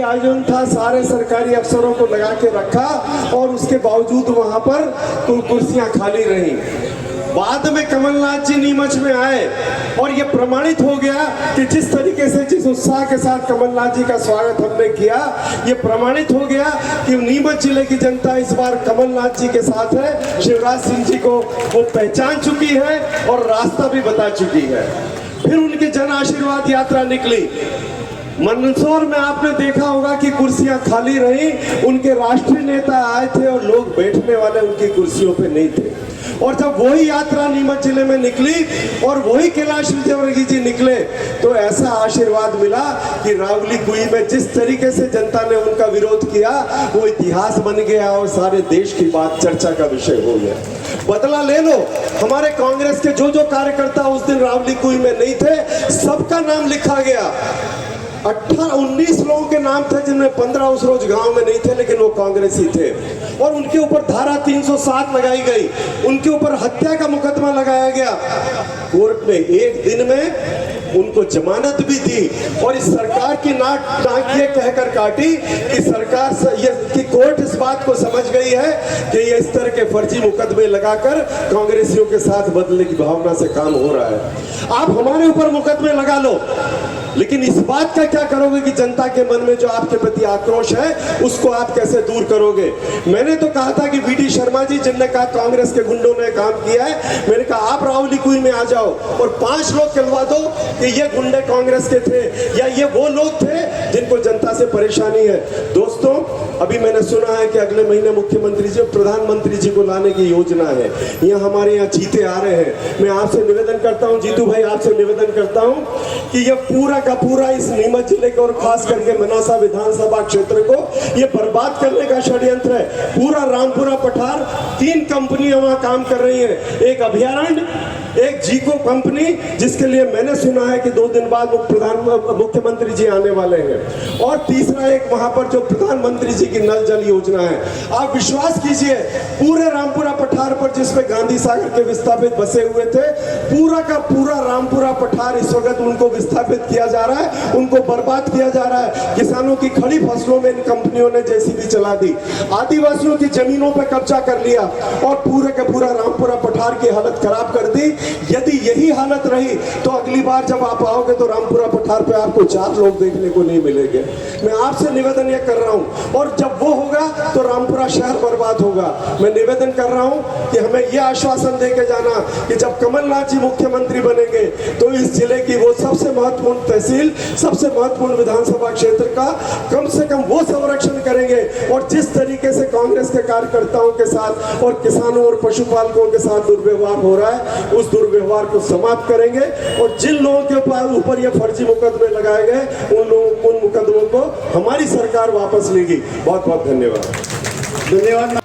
आयोजन था, सारे सरकारी अफसरों को लगा के रखा और उसके बावजूद वहां पर कुर्सियां खाली रहीं। बाद में कमलनाथ जी नीमच में आए और ये प्रमाणित हो गया कि जिस तरीके से, जिस उत्साह के साथ कमलनाथ जी का स्वागत हमने किया, ये प्रमाणित हो गया कि नीमच जिले की जनता इस बार कमलनाथ जी के साथ है। शिवराज सिंह जी को वो पहचान चुकी है और रास्ता भी बता चुकी है। फिर उनकी जन आशीर्वाद यात्रा निकली। मंदसौर में आपने देखा होगा कि कुर्सियां खाली रही, उनके राष्ट्रीय नेता आए थे और लोग बैठने वाले उनकी कुर्सियों पे नहीं थे। और जब वही यात्रा नीमच जिले में निकली और वही कैलाश विजयवर्गीय जी निकले तो ऐसा आशीर्वाद मिला कि रावली कुई में जिस तरीके से जनता ने उनका विरोध किया वो इतिहास बन गया और सारे देश की बात चर्चा का विषय हो गया। बदला ले लो, हमारे कांग्रेस के जो कार्यकर्ता उस दिन रावली कुई में नहीं थे, सबका नाम लिखा गया। 19 लोगों के नाम थे जिनमें 15 उस रोज गांव में नहीं थे, लेकिन वो कांग्रेसी थे और उनके ऊपर धारा 307 लगाई गई, उनके ऊपर हत्या का मुकदमा लगाया गया। कोर्ट में एक दिन में उनको जमानत भी दी और इस सरकार की नाक ये कहकर काटी कि सरकार ये कि कोर्ट इस बात को समझ गई है कि ये इस तरह के फर्जी मुकदमे लगाकर कांग्रेसियों के साथ बदलने की भावना से काम हो रहा है। आप हमारे ऊपर मुकदमे लगा लो, लेकिन इस बात का क्या करोगे कि जनता के मन में जो आपके प्रति आक्रोश है उसको आप कैसे दूर करोगे। मैंने तो कहा था कि वीडी शर्मा जी, जिनने कहा कांग्रेस के गुंडों ने काम किया है, मैंने कहा आप रावली कुई में आ जाओ और 5 लोग कहलवा दो कि ये गुंडे कांग्रेस के थे या ये वो लोग थे जिनको जनता से परेशानी है। दोस्तों, अभी मैंने सुना है कि अगले महीने मुख्यमंत्री जी, प्रधानमंत्री जी को लाने की योजना है। यहाँ हमारे यहाँ जीते आ रहे हैं। मैं आपसे निवेदन करता हूँ, जीतू भाई आपसे निवेदन करता हूँ कि ये पूरा का पूरा इस नीमच जिले को और खास करके मनासा विधानसभा क्षेत्र को ये बर्बाद करने का षड्यंत्र है। पूरा रामपुरा पठार 3 कंपनियां वहां काम कर रही हैं, एक अभयारण्य, एक जीको कंपनी, जिसके लिए मैंने सुना है कि 2 दिन बाद मुख्यमंत्री जी आने वाले हैं, और तीसरा एक वहां पर जो प्रधानमंत्री जी की नल जल योजना है। आप विश्वास कीजिए, पूरे रामपुरा पठार पर जिसमें गांधी सागर के विस्थापित बसे हुए थे, पूरा का पूरा रामपुरा पठार इस वक्त उनको विस्थापित किया जा रहा है, उनको बर्बाद किया जा रहा है। किसानों की खड़ी फसलों में इन कंपनियों ने जेसीबी चला दी, आदिवासियों की जमीनों पर कब्जा कर लिया और पूरे का पूरा रामपुरा पठार की हालत खराब कर दी। यदि यही हालत रही तो अगली बार जब आप आओगे तो रामपुरा पठार पे आपको 4 लोग देखने को नहीं मिलेंगे। मैं आपसे निवेदन ये कर रहा हूं, और जब वो होगा तो रामपुरा शहर बर्बाद होगा। मैं निवेदन कर रहा हूं कि हमें यह आश्वासन देके जाना कि जब कमलनाथ जी मुख्यमंत्री बनेंगे तो इस जिले की वो सबसे महत्वपूर्ण तहसील, सबसे महत्वपूर्ण विधानसभा क्षेत्र का कम से कम वो संरक्षण करेंगे। और जिस तरीके से कांग्रेस के कार्यकर्ताओं के साथ और किसानों और पशुपालकों के साथ दुर्व्यवहार हो रहा है, उस दुर्व्यवहार को समाप्त करेंगे। और जिन लोगों के ऊपर ये फर्जी मुकदमे लगाए गए, उन मुकदमों को हमारी सरकार वापस लेगी। बहुत बहुत धन्यवाद।